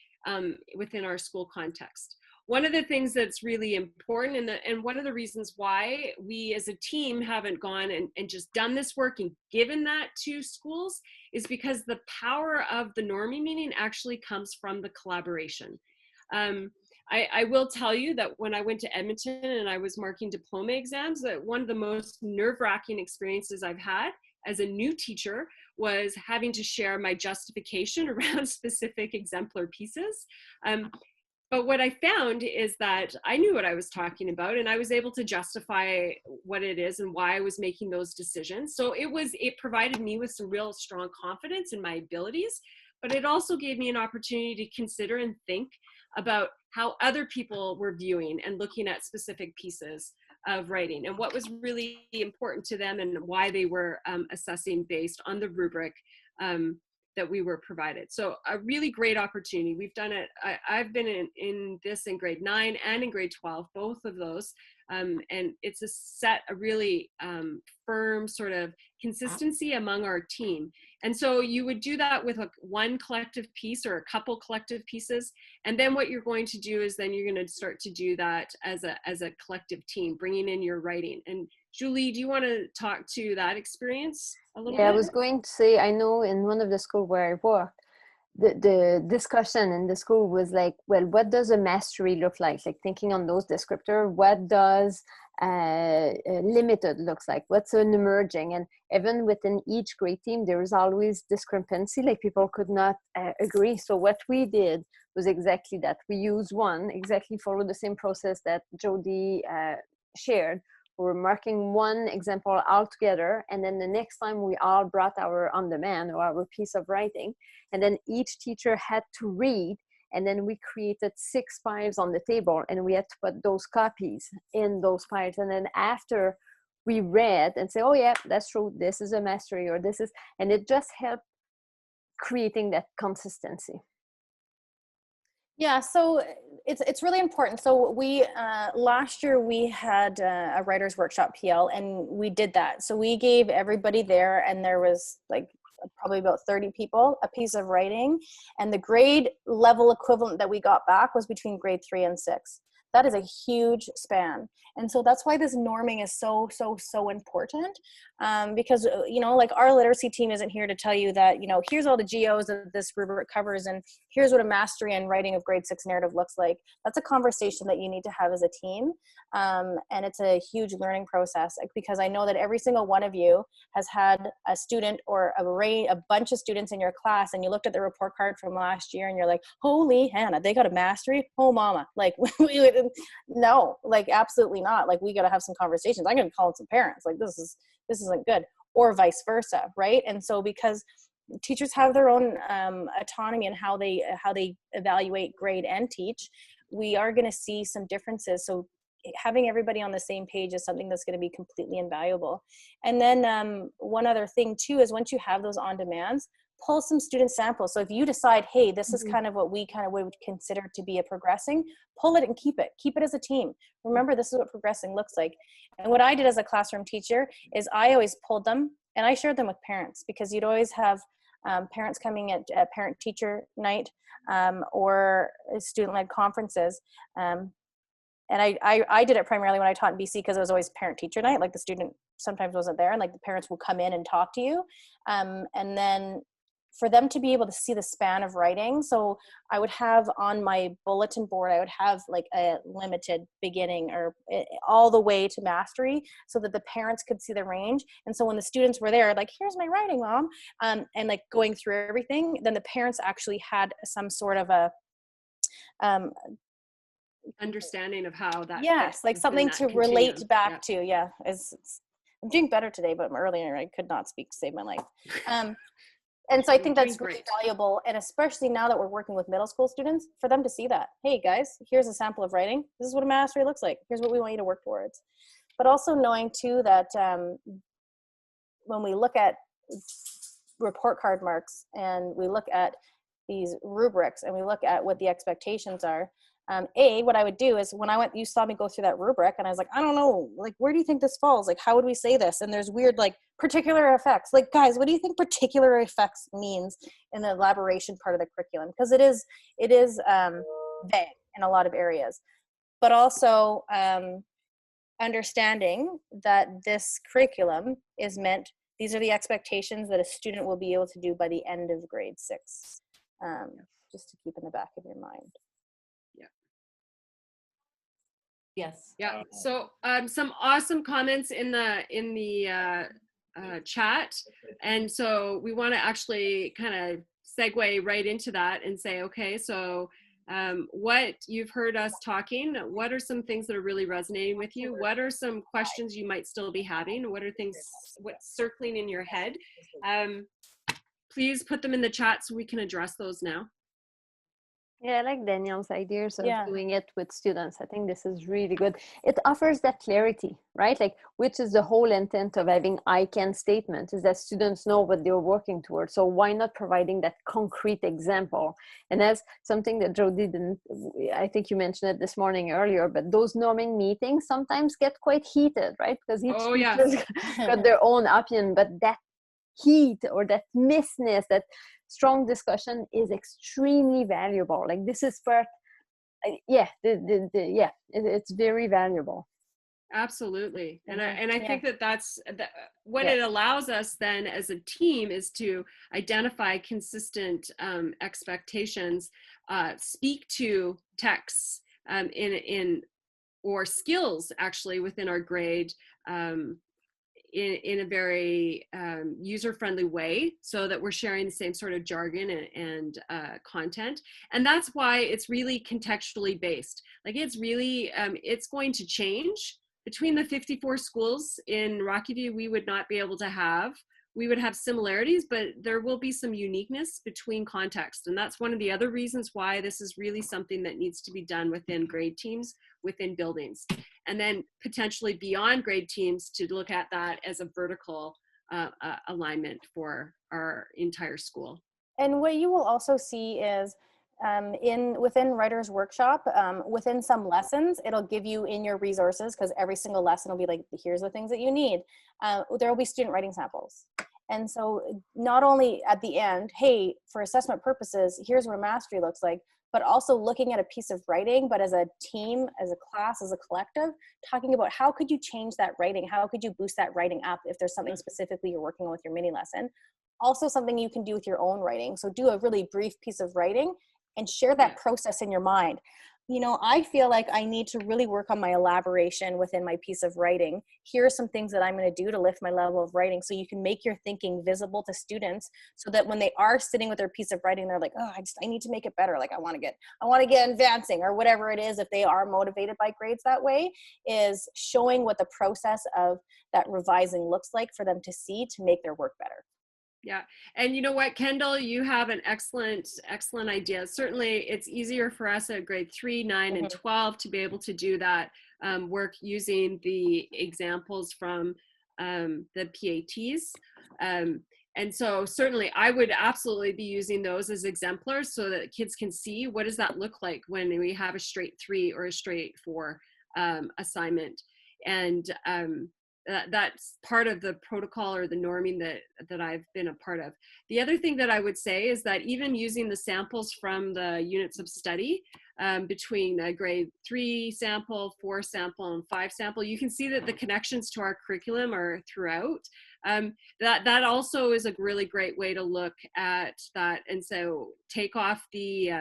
within our school context. One of the things that's really important, and one of the reasons why we as a team haven't gone and just done this work and given that to schools, is because the power of the norming meeting actually comes from the collaboration. I will tell you that when I went to Edmonton and I was marking diploma exams, that one of the most nerve-wracking experiences I've had as a new teacher was having to share my justification around specific exemplar pieces. But what I found is that I knew what I was talking about, and I was able to justify what it is and why I was making those decisions. So it provided me with some real strong confidence in my abilities, but it also gave me an opportunity to consider and think about how other people were viewing and looking at specific pieces of writing and what was really important to them and why they were assessing based on the rubric that we were provided. So a really great opportunity. We've done it. I've been in this in grade 9 and in grade 12, both of those. And it's a really firm sort of consistency among our team. And so you would do that with one collective piece or a couple collective pieces. And then what you're going to do is then you're going to start to do that as a collective team, bringing in your writing. And Julie, do you want to talk to that experience? a little Yeah, I bit? was going to say, I know in one of the school where I worked, the discussion in the school was like, well, what does a mastery look like? Like thinking on those descriptors, what does limited looks like? What's an emerging? And even within each grade team, there was always discrepancy, like people could not agree. So what we did was exactly that. We used exactly follow the same process that Jody shared. We were marking one example all together, and then the next time we all brought our on-demand or our piece of writing, and then each teacher had to read, and then we created 6 files on the table, and we had to put those copies in those files. And then after we read and say, oh yeah, that's true, this is a mastery, or this is, and it just helped creating that consistency. Yeah, so it's really important. So we last year we had a writers workshop PL, and we did that. So we gave everybody there, and there was like probably about 30 people, a piece of writing, and the grade level equivalent that we got back was between grade 3 and 6. That is a huge span. And so that's why this norming is so important, because, you know, like our literacy team isn't here to tell you that, you know, here's all the GOs that this rubric covers, and here's what a mastery and writing of grade 6 narrative looks like. That's a conversation that you need to have as a team. And it's a huge learning process, because I know that every single one of you has had a student or a bunch of students in your class, and you looked at the report card from last year and you're like, holy Hannah, they got a mastery? Oh mama, like no, like absolutely not. Like we got to have some conversations. I'm going to call some parents, like this isn't good, or vice versa, right? And so because teachers have their own autonomy in how they evaluate, grade, and teach, we are going to see some differences. So having everybody on the same page is something that's going to be completely invaluable. And then one other thing too is once you have those on demands, pull some student samples. So if you decide, hey, this is kind of what we kind of would consider to be a progressing, pull it and keep it as a team. Remember, this is what progressing looks like. And what I did as a classroom teacher is I always pulled them and I shared them with parents, because you'd always have parents coming at parent-teacher night or student-led conferences. And I did it primarily when I taught in BC, because it was always parent-teacher night. Like the student sometimes wasn't there, and like the parents will come in and talk to you. And then for them to be able to see the span of writing. So I would have on my bulletin board, I would have like a limited beginning or all the way to mastery, so that the parents could see the range. And so when the students were there, like, here's my writing, mom, and like going through everything, then the parents actually had some sort of a, understanding of how that yes, like something to relate back to. Yeah. I'm doing better today, but earlier I could not speak to save my life. And so I think that's really valuable, and especially now that we're working with middle school students, for them to see that, hey guys, here's a sample of writing. This is what a mastery looks like. Here's what we want you to work towards. But also knowing too that when we look at report card marks and we look at these rubrics and we look at what the expectations are, what I would do is when you saw me go through that rubric and I was like, I don't know, like, where do you think this falls? Like, how would we say this? And there's weird, like, particular effects. Like, guys, what do you think particular effects means in the elaboration part of the curriculum? Because it is vague in a lot of areas. But also understanding that this curriculum is meant, these are the expectations that a student will be able to do by the end of grade 6. Just to keep in the back of your mind. Yes. Yeah. So some awesome comments in the chat, and so we want to actually kind of segue right into that and say, okay, so what you've heard us talking, what are some things that are really resonating with you? What are some questions you might still be having? What are things what's circling in your head? Please put them in the chat so we can address those now. Yeah, I like Danielle's ideas of doing it with students. I think this is really good. It offers that clarity, right? Like, which is the whole intent of having I can statement, is that students know what they're working towards. So why not providing that concrete example? And that's something that Jody didn't, I think you mentioned it this morning earlier, but those norming meetings sometimes get quite heated, right? Because each teacher's got their own opinion, but that heat or that missness, that strong discussion is extremely valuable. Like, this is part, it's very valuable. Absolutely. And Mhm. I Yeah. think that's what Yeah. it allows us then as a team is to identify consistent expectations, speak to texts in or skills actually within our grade, um, in a very user-friendly way, so that we're sharing the same sort of jargon and content. And that's why it's really contextually based. Like it's really, it's going to change. Between the 54 schools in Rocky View, we would not be able to have, we would have similarities, but there will be some uniqueness between context. And that's one of the other reasons why this is really something that needs to be done within grade teams, within buildings. And then potentially beyond grade teams to look at that as a vertical alignment for our entire school. And what you will also see is within Writer's Workshop, within some lessons, it'll give you in your resources, because every single lesson will be like, here's the things that you need. There will be student writing samples. And so not only at the end, hey, for assessment purposes, here's what mastery looks like, but also looking at a piece of writing, but as a team, as a class, as a collective, talking about how could you change that writing? How could you boost that writing up if there's something specifically you're working on with your mini lesson? Also something you can do with your own writing. So do a really brief piece of writing and share that process in your mind. You know, I feel like I need to really work on my elaboration within my piece of writing. Here are some things that I'm going to do to lift my level of writing, so you can make your thinking visible to students, so that when they are sitting with their piece of writing, they're like, oh, I need to make it better. Like I want to get advancing, or whatever it is. If they are motivated by grades that way, is showing what the process of that revising looks like for them to see, to make their work better. Yeah. And you know what, Kendall, you have an excellent idea. Certainly it's easier for us at grade 3, 9, and 12 to be able to do that work using the examples from the PATs. And so certainly I would absolutely be using those as exemplars, so that kids can see what does that look like when we have a straight 3 or a straight 4 assignment. And that's part of the protocol or the norming that I've been a part of. The other thing that I would say is that even using the samples from the units of study, between a grade 3 sample, 4 sample, and 5 sample, you can see that the connections to our curriculum are throughout. That also is a really great way to look at that. And so take off the,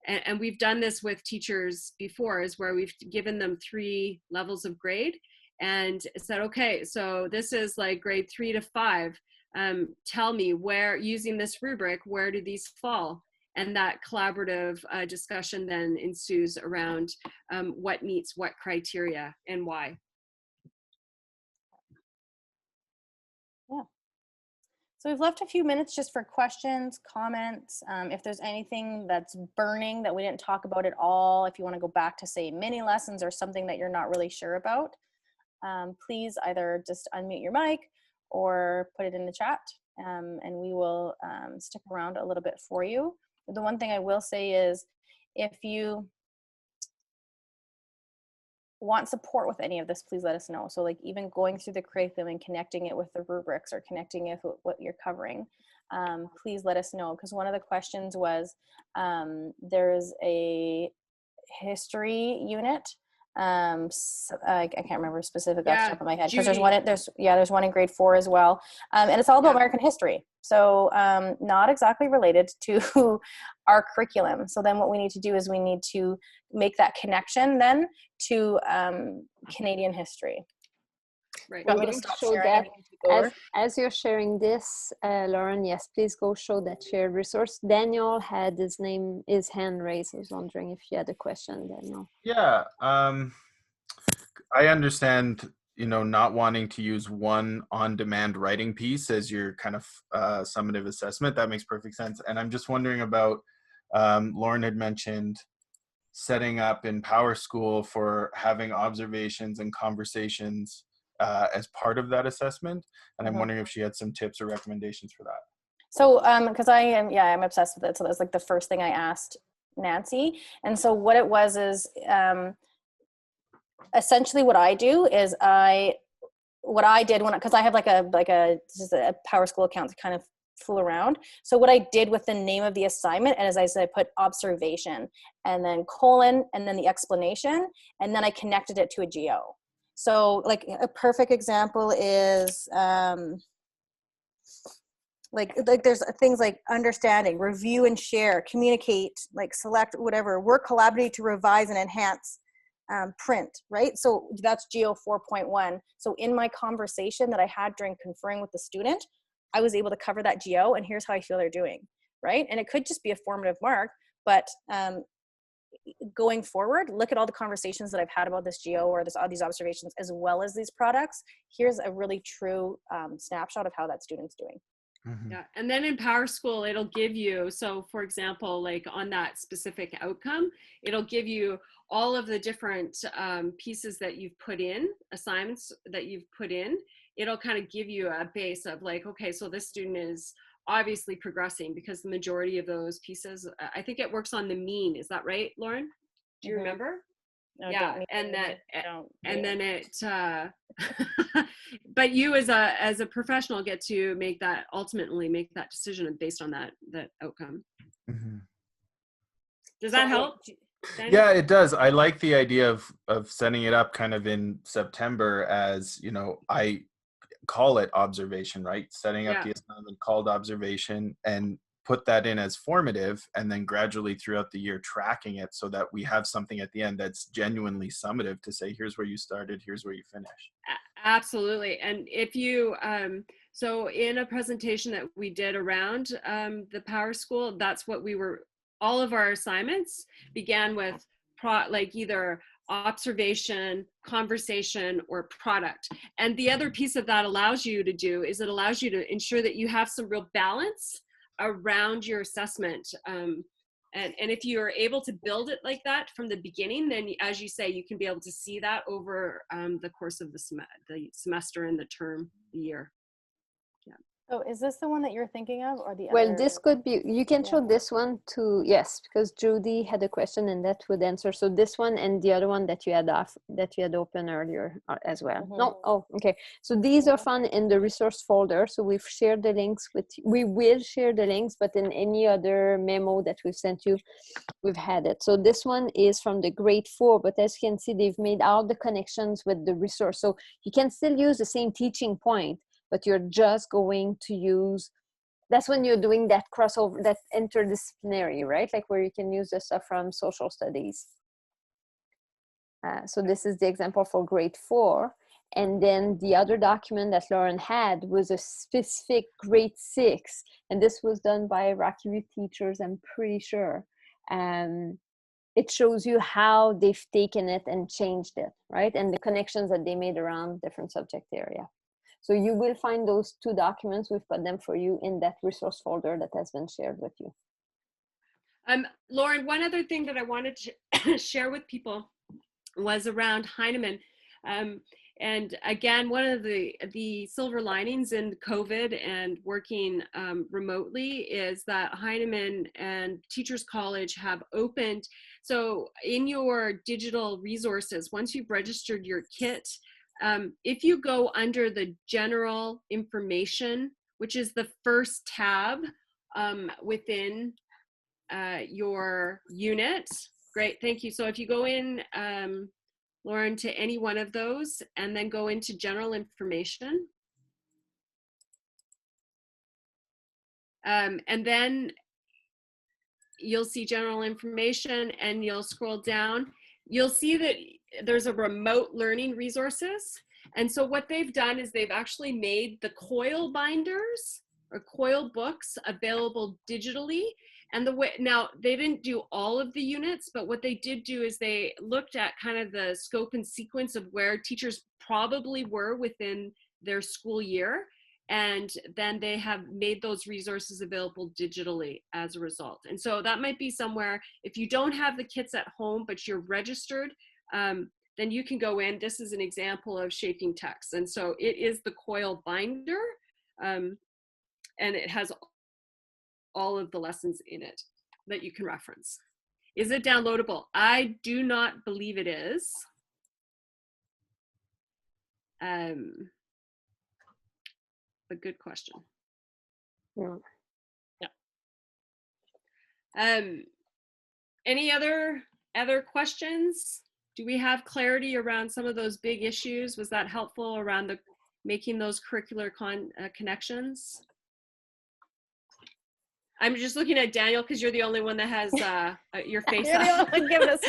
and we've done this with teachers before, is where we've given them 3 levels of grade and said, okay, so this is like grade 3 to 5. Tell me where, using this rubric, where do these fall? And that collaborative discussion then ensues around what meets what criteria and why. Yeah. So we've left a few minutes just for questions, comments. If there's anything that's burning that we didn't talk about at all, if you want to go back to, say, mini lessons or something that you're not really sure about, please either just unmute your mic or put it in the chat, and we will stick around a little bit for you. The one thing I will say is, if you want support with any of this, please let us know. So like even going through the curriculum and connecting it with the rubrics, or connecting it with what you're covering, please let us know. Because one of the questions was, there's a history unit. So, I can't remember specific off the top of my head, because there's one in grade 4 as well, and it's all about American history, so not exactly related to our curriculum. So then what we need to do is we need to make that connection then to Canadian history. Right. I'm going to show that as you're sharing this, Lauren. Yes, please go show that shared resource. Daniel had his hand raised. I was wondering if you had a question, Daniel. Yeah, I understand, not wanting to use one on-demand writing piece as your kind of summative assessment. That makes perfect sense. And I'm just wondering about, Lauren had mentioned setting up in PowerSchool for having observations and conversations as part of that assessment. And I'm wondering if she had some tips or recommendations for that. So, because I'm obsessed with it. So that's like the first thing I asked Nancy. And so what it was is, essentially what I do is because I have like a PowerSchool account to kind of fool around. So what I did with the name of the assignment, and as I said, I put observation and then colon and then the explanation, and then I connected it to a geo. So like a perfect example is like there's things like understanding, review and share, communicate, like select, whatever, work collaboratively to revise and enhance, print, right? So that's GO 4.1. So in my conversation that I had during conferring with the student, I was able to cover that GO, and here's how I feel they're doing, right? And it could just be a formative mark, but going forward, look at all the conversations that I've had about this GO or all these observations, as well as these products. Here's a really true snapshot of how that student's doing. Mhm. Yeah, and then in PowerSchool, it'll give you, so for example, like on that specific outcome, it'll give you all of the different pieces that you've put in, assignments that you've put in. It'll kind of give you a base of like, okay, so this student is obviously progressing because the majority of those pieces, I think it works on the mean. Is that right, Lauren? Do you Mhm. remember? No, Yeah, don't and that, don't. and then it but you as a professional get to ultimately make that decision based on that outcome. Mhm. Does that help, Danny? Yeah, it does. I like the idea of setting it up kind of in September as, you know, I call it observation, right? Setting up Yeah. the assignment called observation and put that in as formative, and then gradually throughout the year tracking it so that we have something at the end that's genuinely summative to say, here's where you started, here's where you finished. Absolutely. And if you so in a presentation that we did around the PowerSchool, that's what all of our assignments began with like either observation, conversation, or product. And the other piece of that allows you to do is it allows you to ensure that you have some real balance around your assessment. And if you're able to build it like that from the beginning, then as you say, you can be able to see that over the course of the semester and the term, the year. Oh, is this the one that you're thinking of, or the Well, other? this could be, you can Yeah. show this one too, yes, because Judy had a question and that would answer. So this one and the other one that you had open earlier as well. No, oh, okay. So these are found in the resource folder. So we've shared the links we will share the links, but in any other memo that we've sent you, we've had it. So this one is from the grade 4, but as you can see, they've made all the connections with the resource. So you can still use the same teaching point, but you're just going to use, that's when you're doing that crossover, that interdisciplinary, right? Like where you can use the stuff from social studies. So this is the example for grade 4. And then the other document that Lauren had was a specific grade 6. And this was done by Rocky View teachers, I'm pretty sure. It shows you how they've taken it and changed it, right? And the connections that they made around different subject area. So you will find those 2 documents. We've put them for you in that resource folder that has been shared with you. Lauren, one other thing that I wanted to share with people was around Heinemann. And again, one of the silver linings in COVID and working remotely is that Heinemann and Teachers College have opened. So in your digital resources, once you've registered your kit, if you go under the general information, which is the first tab within your unit, great, thank you. So if you go in, Lauren, to any one of those and then go into general information. And then you'll see general information and you'll scroll down. You'll see that there's a remote learning resources. And so what they've done is they've actually made the COIL binders or COIL books available digitally. And now they didn't do all of the units, but what they did do is they looked at kind of the scope and sequence of where teachers probably were within their school year. And then they have made those resources available digitally as a result. And so that might be somewhere, if you don't have the kits at home, but you're registered, then you can go in. This is an example of shaping text. And so it is the COIL binder, and it has all of the lessons in it that you can reference. Is it downloadable? I do not believe it is. But good question. Yeah. Any other questions? do we have clarity around some of those big issues? Was that helpful around the making those curricular connections? I'm just looking at Daniel because you're the only one that has your face You're the up. only one giving us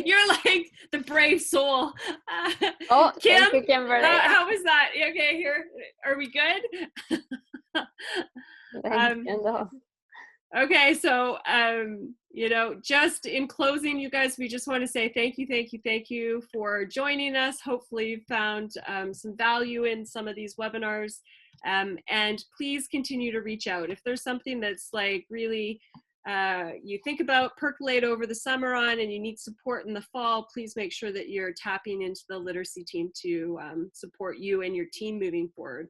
you're like the brave soul. Oh, Kim, thank you, Kimberly. how was that? Okay, here. Are we good? Thanks, Kendall. Okay, so you know, just in closing, you guys, we just want to say thank you for joining us. Hopefully you found some value in some of these webinars, and please continue to reach out if there's something that's like really you think about, percolate over the summer on, and you need support in the fall. Please make sure that you're tapping into the literacy team to support you and your team moving forward.